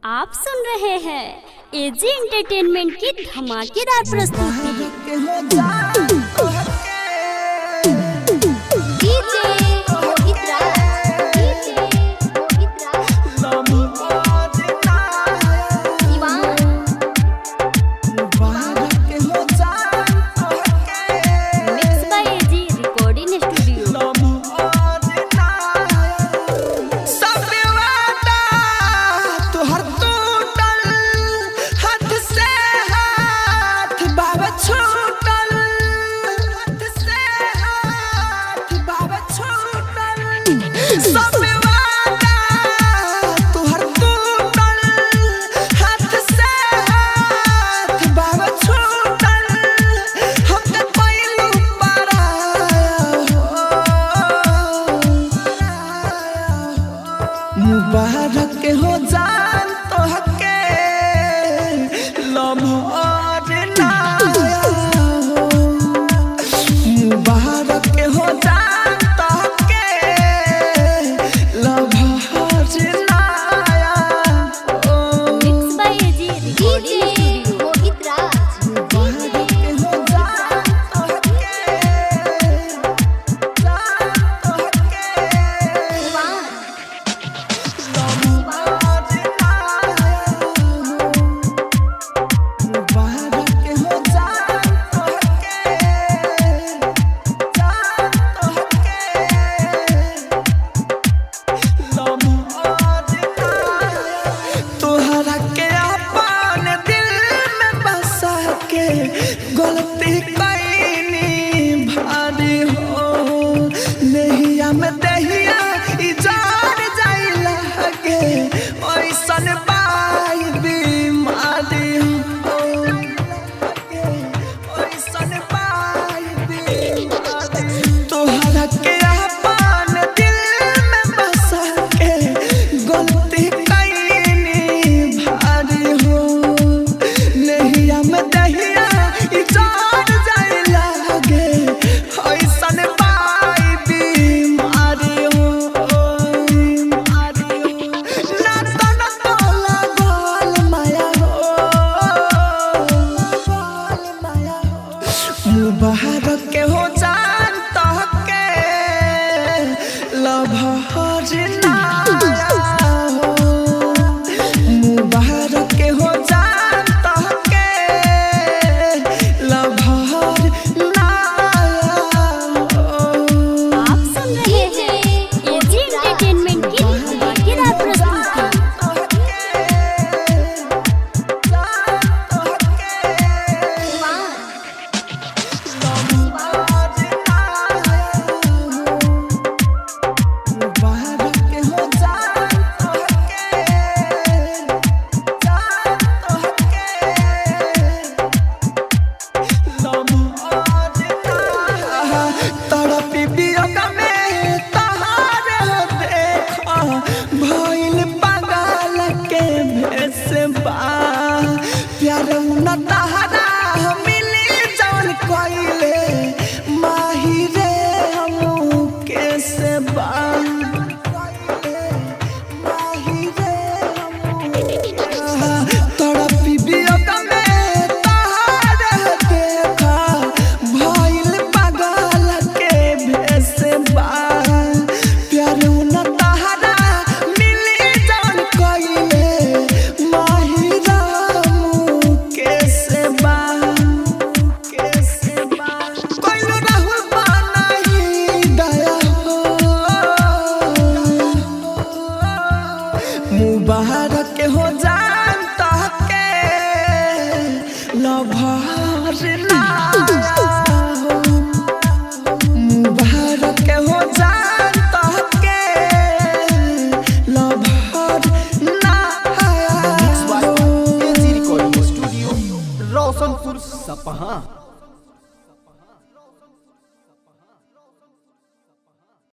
आप सुन रहे हैं एजी एंटरटेनमेंट की धमाकेदार प्रस्तुति। मुबारक हो जान तो हके लम्हार नाया हो। मुबारक हो जान तो हके लम्हार नाया हो। मिक्स बाय एजी रिकॉर्डिंग मोहित राज। मुबारक हो जान तो हके गलती कैनी भारी हो नहिया में दहिया इजार जाई लगे ऐसन पाई बीमारी हो ऐसन पाई बीमारी तोहरा के अपन दिल में बसा के गलती कैनी भारी हो नहिया में दहिया मुबारक हो जान तो हके लम्हार नाया हो। मुबारक हो जान तो हके लम्हार नाया हो। आप सुन रहे हैं एजी एंटरटेनमेंट की धमाकेदार प्रस्तुति। प्यार न तहरा मिली जवन कोइले माही रे हमू कैसे बा माही रे हमू तड़पी बियोग में तहरा देखा भइल पागल के भेस बा प्यार न तहरा मिली जवन कोइले मुबारक हो जान तो हके लम्हार नाया हो। मुबारक हो जान तो हके लम्हार नाया हो। एजी रिकॉर्डिंग स्टूडियो रोशनपुर सपहा।